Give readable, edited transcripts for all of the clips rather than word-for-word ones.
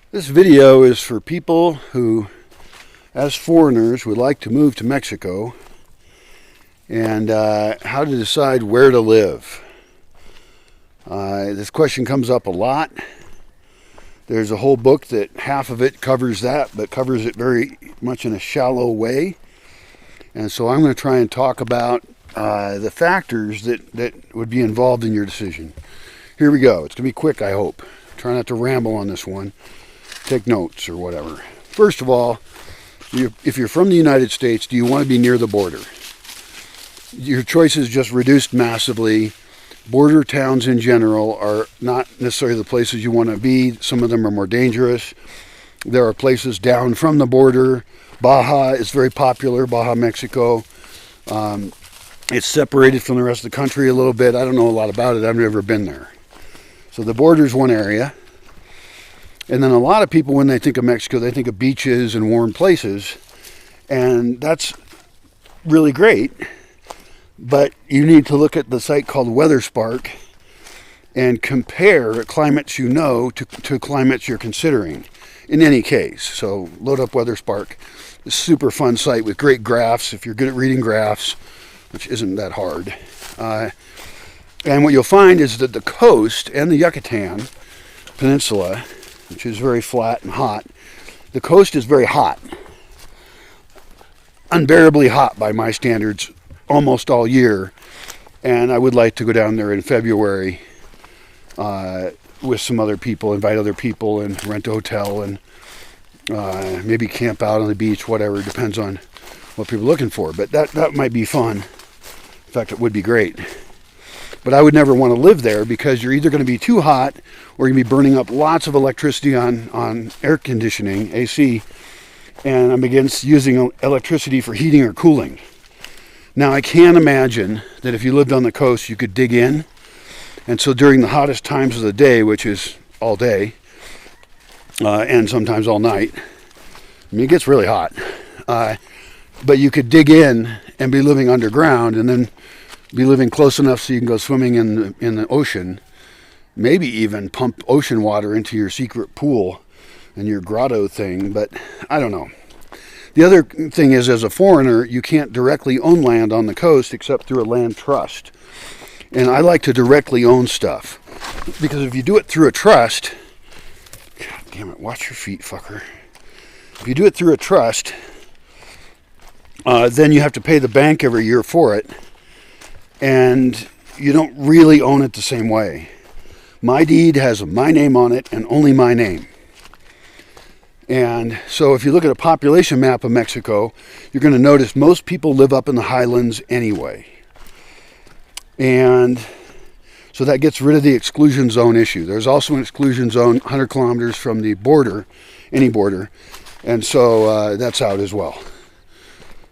This video is for people who, as foreigners, would like to move to Mexico and how to decide where to live. This question comes up a lot. There's a whole book that half of it covers that, but covers it very much in a shallow way. And so I'm going to try and talk about the factors that would be involved in your decision. Here we go. It's going to be quick, I hope. Try not to ramble on this one. Take notes or whatever. First of all, if you're from the United States, do you want to be near the border? Your choices just reduced massively. Border towns in general are not necessarily the places you want to be. Some of them are more dangerous. There are places down from the border. Baja is very popular, Baja, Mexico. It's separated from the rest of the country a little bit. I don't know a lot about it. I've never been there. So the border is one area. And then a lot of people, when they think of Mexico, they think of beaches and warm places. And that's really great. But you need to look at the site called Weatherspark and compare climates you know to climates you're considering in any case. So load up Weatherspark. It's a super fun site with great graphs if you're good at reading graphs, which isn't that hard. And what you'll find is that the coast and the Yucatan Peninsula, which is very flat and hot, the coast is very hot. Unbearably hot by my standards almost all year. And I would like to go down there in February with some other people, invite other people and rent a hotel and maybe camp out on the beach, whatever. It depends on what people are looking for. But that might be fun. In fact, it would be great. But I would never want to live there because you're either going to be too hot or you're going to be burning up lots of electricity on air conditioning, AC, and I'm against using electricity for heating or cooling. Now, I can imagine that if you lived on the coast, you could dig in. And so during the hottest times of the day, which is all day, and sometimes all night, I mean, it gets really hot. But you could dig in and be living underground and then be living close enough so you can go swimming in the ocean. Maybe even pump ocean water into your secret pool and your grotto thing, but I don't know. The other thing is, as a foreigner, you can't directly own land on the coast except through a land trust. And I like to directly own stuff. Because if you do it through a trust, God damn it, watch your feet, fucker. If you do it through a trust, then you have to pay the bank every year for it. And you don't really own it the same way. My deed has my name on it and only my name. And so if you look at a population map of Mexico, you're going to notice most people live up in the highlands anyway. And so that gets rid of the exclusion zone issue. There's also an exclusion zone 100 kilometers from the border, any border. And so that's out as well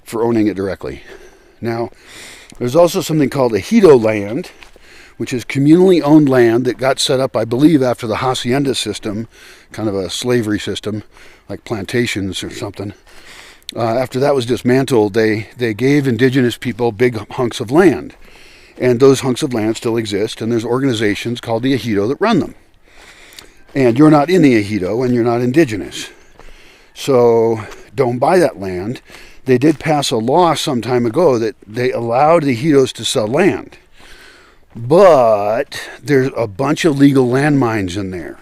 for owning it directly. Now, there's also something called ejido land, which is communally owned land that got set up, I believe, after the hacienda system, kind of a slavery system, like plantations or something. After that was dismantled, they gave indigenous people big hunks of land. And those hunks of land still exist, and there's organizations called the ejido that run them. And you're not in the ejido, and you're not indigenous. So don't buy that land. They did pass a law some time ago that they allowed the ejidos to sell land. But there's a bunch of legal landmines in there.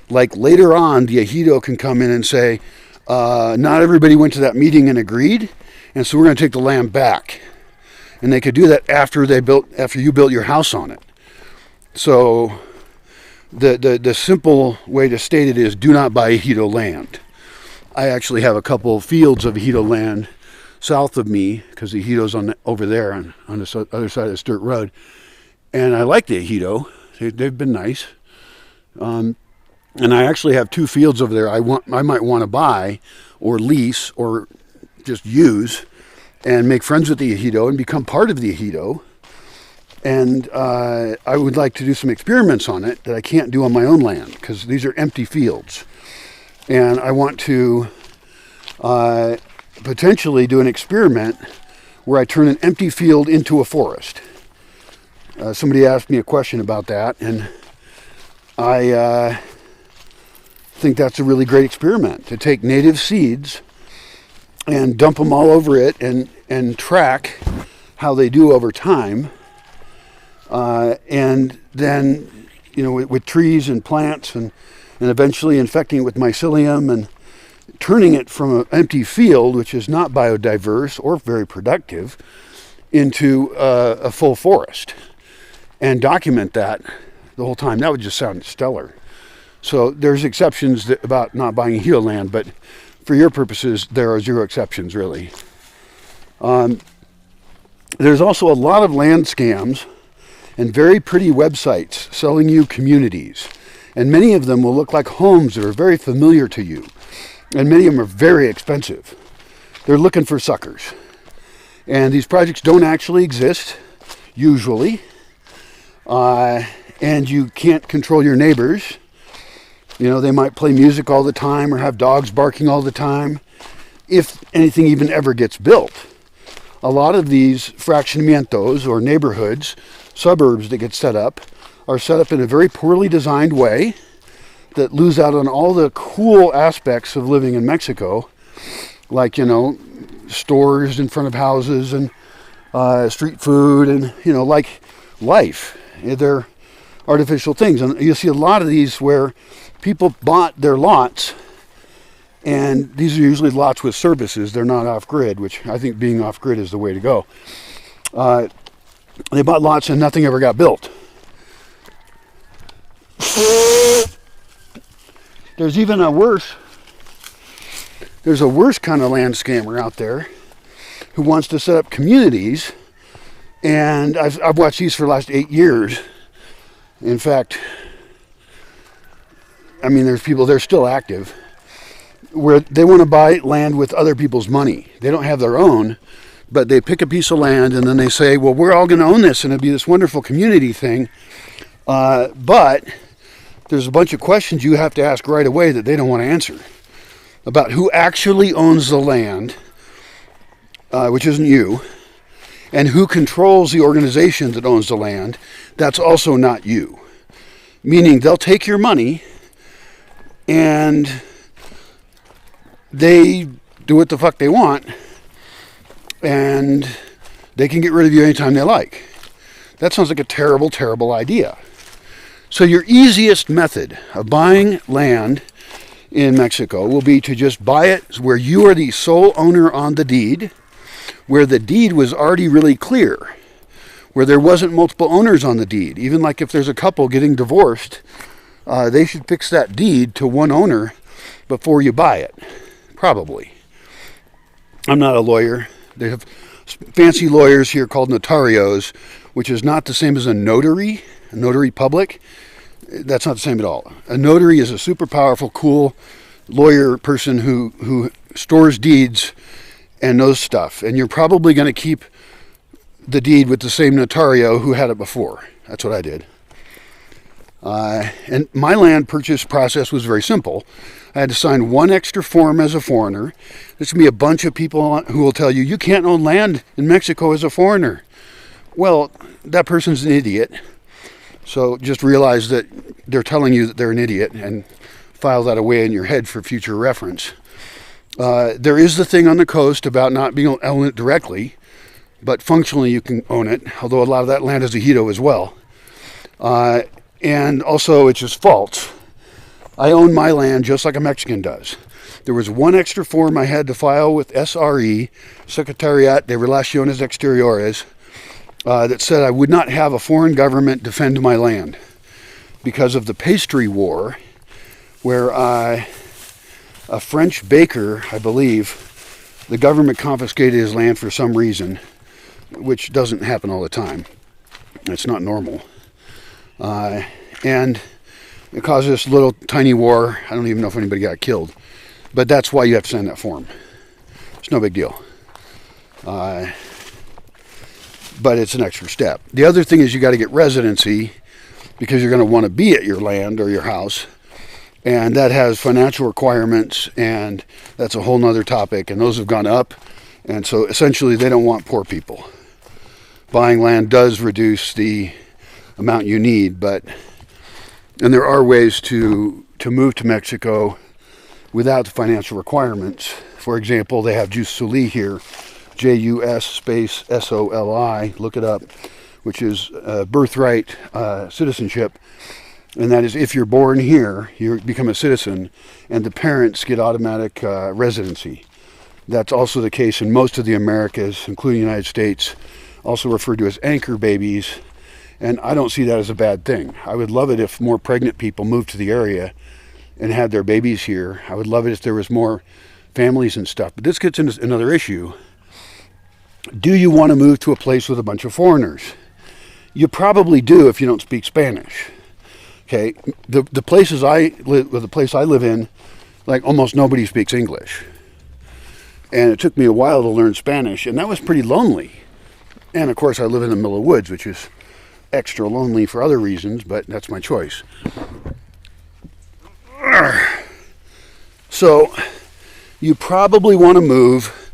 Like later on, the ejido can come in and say, not everybody went to that meeting and agreed, and so we're going to take the land back. And they could do that after you built your house on it. So the simple way to state it is, do not buy ejido land. I actually have a couple of fields of ejido land south of me, because the ejido's over there on the other side of this dirt road. And I like the ejido. They've been nice. And I actually have 2 fields over there I might want to buy or lease or just use and make friends with the ejido and become part of the ejido. And I would like to do some experiments on it that I can't do on my own land because these are empty fields. And I want to potentially do an experiment where I turn an empty field into a forest. Somebody asked me a question about that, and I think that's a really great experiment, to take native seeds and dump them all over it and track how they do over time. And then, with trees and plants and eventually infecting it with mycelium and turning it from an empty field, which is not biodiverse or very productive, into a full forest, and document that the whole time. That would just sound stellar. So there's exceptions about not buying ejido land, but for your purposes, there are zero exceptions, really. There's also a lot of land scams and very pretty websites selling you communities. And many of them will look like homes that are very familiar to you. And many of them are very expensive. They're looking for suckers. And these projects don't actually exist, usually. And you can't control your neighbors. They might play music all the time or have dogs barking all the time, if anything even ever gets built. A lot of these fraccionamientos, or neighborhoods, suburbs that get set up, are set up in a very poorly designed way that lose out on all the cool aspects of living in Mexico, like, stores in front of houses and street food and, like life. They're artificial things. And you see a lot of these where people bought their lots, and these are usually lots with services. They're not off-grid, which I think being off-grid is the way to go. They bought lots and nothing ever got built. There's even a worse kind of land scammer out there who wants to set up communities, and I've watched these for the last 8 years. In fact, there's people, they're still active, where they want to buy land with other people's money. They don't have their own, but they pick a piece of land and then they say, well, we're all going to own this and it'll be this wonderful community thing. But there's a bunch of questions you have to ask right away that they don't want to answer about who actually owns the land, which isn't you, and who controls the organization that owns the land. That's also not you. Meaning they'll take your money and they do what the fuck they want, and they can get rid of you anytime they like. That sounds like a terrible, terrible idea. So your easiest method of buying land in Mexico will be to just buy it where you are the sole owner on the deed, where the deed was already really clear, where there wasn't multiple owners on the deed. Even like if there's a couple getting divorced, they should fix that deed to one owner before you buy it. Probably. I'm not a lawyer. They have fancy lawyers here called notarios, which is not the same as a notary public. That's not the same at all. A notary is a super powerful, cool lawyer person who stores deeds and knows stuff. And you're probably going to keep the deed with the same notario who had it before. That's what I did. And my land purchase process was very simple. I had to sign one extra form as a foreigner. There's going to be a bunch of people who will tell you, you can't own land in Mexico as a foreigner. Well, that person's an idiot. So just realize that they're telling you that they're an idiot and file that away in your head for future reference. There is the thing on the coast about not being able to own it directly, but functionally you can own it, although a lot of that land is ejido as well. And also it's just false. I own my land just like a Mexican does. There was one extra form I had to file with SRE, Secretariat de Relaciones Exteriores, that said I would not have a foreign government defend my land because of the pastry war, where a French baker, I believe, the government confiscated his land for some reason, which doesn't happen all the time. It's not normal. And it caused this little tiny war. I don't even know if anybody got killed. But that's why you have to sign that form. It's no big deal. But it's an extra step. The other thing is you got to get residency, because you're going to want to be at your land or your house. And that has financial requirements, and that's a whole nother topic. And those have gone up. And so essentially they don't want poor people. Buying land does reduce the amount you need, and there are ways to to move to Mexico without the financial requirements. For example, they have jus soli here, J-U-S space S-O-L-I, look it up, which is birthright citizenship. And that is, if you're born here, you become a citizen, and the parents get automatic residency. That's also the case in most of the Americas, including the United States, also referred to as anchor babies. And I don't see that as a bad thing. I would love it if more pregnant people moved to the area and had their babies here. I would love it if there was more families and stuff. But this gets into another issue. Do you want to move to a place with a bunch of foreigners? You probably do if you don't speak Spanish. Okay, the places the place I live in, like almost nobody speaks English. And it took me a while to learn Spanish, and that was pretty lonely. And of course I live in the middle of woods, which is extra lonely for other reasons, but that's my choice. So, you probably want to move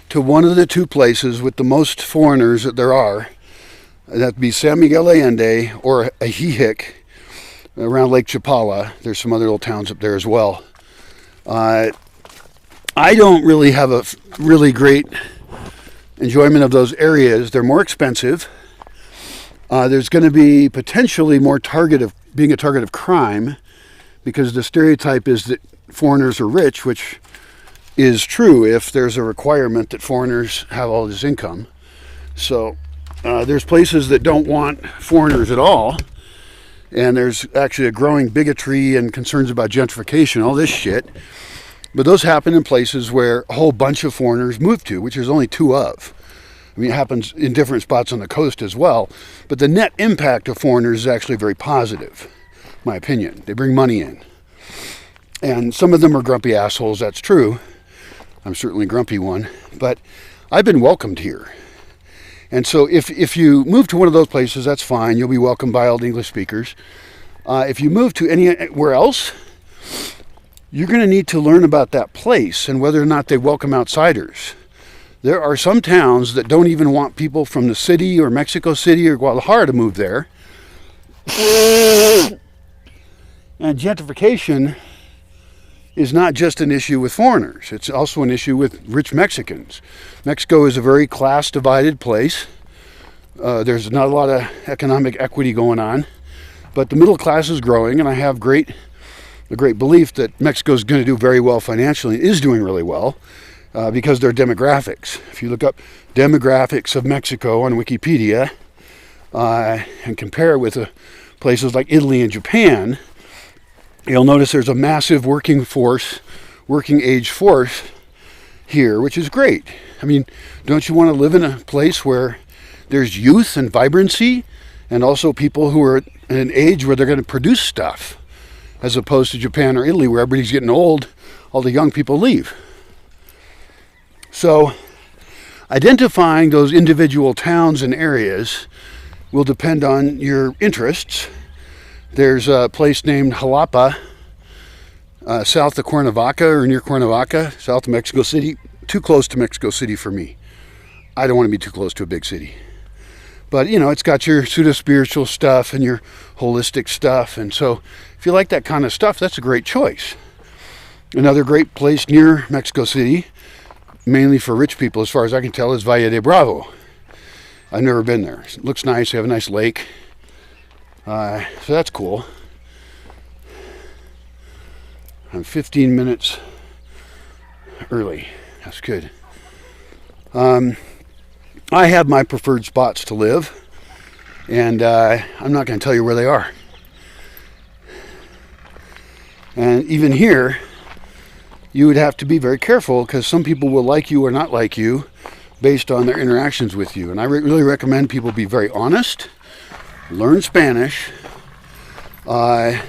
to one of the two places with the most foreigners that there are. That'd be San Miguel Allende or Ajijic, around Lake Chapala. There's some other little towns up there as well. I don't really have a really great enjoyment of those areas. They're more expensive. There's going to be potentially more being a target of crime, because the stereotype is that foreigners are rich, which is true if there's a requirement that foreigners have all this income. So there's places that don't want foreigners at all. And there's actually a growing bigotry and concerns about gentrification, all this shit. But those happen in places where a whole bunch of foreigners move to, which there's only two of. I mean, it happens in different spots on the coast as well. But the net impact of foreigners is actually very positive, in my opinion. They bring money in. And some of them are grumpy assholes, that's true. I'm certainly a grumpy one. But I've been welcomed here. And so if you move to one of those places, that's fine. You'll be welcomed by all the English speakers. If you move to anywhere else, you're going to need to learn about that place and whether or not they welcome outsiders. There are some towns that don't even want people from the city or Mexico City or Guadalajara to move there. And gentrification is not just an issue with foreigners. It's also an issue with rich Mexicans. Mexico is a very class-divided place. There's not a lot of economic equity going on, but the middle class is growing, and I have a great belief that Mexico is going to do very well financially. It is doing really well because their demographics. If you look up demographics of Mexico on Wikipedia and compare it with places like Italy and Japan, you'll notice there's a massive working age force here, which is great. I mean, don't you want to live in a place where there's youth and vibrancy, and also people who are at an age where they're going to produce stuff, as opposed to Japan or Italy, where everybody's getting old, all the young people leave. So, identifying those individual towns and areas will depend on your interests. There's a place named Xalapa, south of Cuernavaca or near Cuernavaca, south of Mexico City. Too close to Mexico City for me. I don't want to be too close to a big city. But, you know, it's got your pseudo-spiritual stuff and your holistic stuff. And so if you like that kind of stuff, that's a great choice. Another great place near Mexico City, mainly for rich people as far as I can tell, is Valle de Bravo. I've never been there. It looks nice. They have a nice lake. So that's cool. I'm 15 minutes early. That's good. I have my preferred spots to live, and I'm not going to tell you where they are. And even here, you would have to be very careful, because some people will like you or not like you based on their interactions with you. And I really recommend people be very honest, learn Spanish. The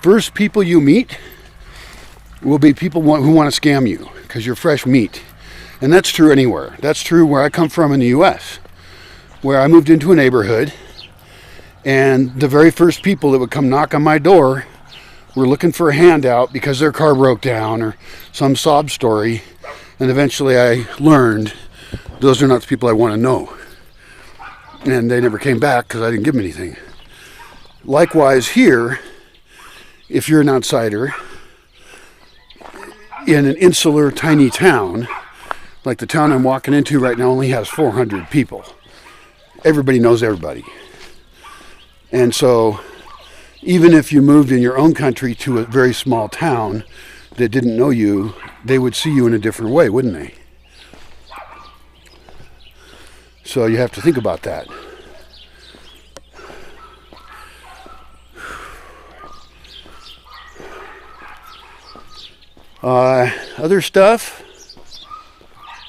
first people you meet will be people who want to scam you because you're fresh meat. And that's true anywhere. That's true where I come from in the U.S., where I moved into a neighborhood, and the very first people that would come knock on my door were looking for a handout because their car broke down or some sob story. And eventually I learned those are not the people I want to know. And they never came back because I didn't give them anything. Likewise here, if you're an outsider in an insular tiny town, like the town I'm walking into right now only has 400 people. Everybody knows everybody. And so even if you moved in your own country to a very small town that didn't know you, they would see you in a different way, wouldn't they? So you have to think about that. Other stuff,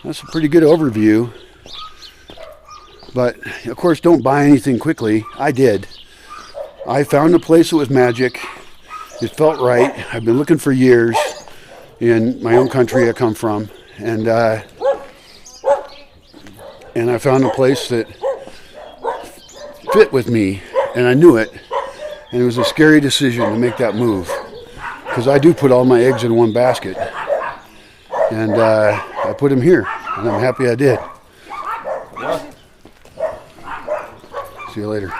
that's a pretty good overview. But, of course, don't buy anything quickly. I did. I found a place that was magic. It felt right. I've been looking for years in my own country I come from. And I found a place that fit with me, and I knew it. And it was a scary decision to make that move, because I do put all my eggs in one basket. And I put them here, and I'm happy I did. See you later.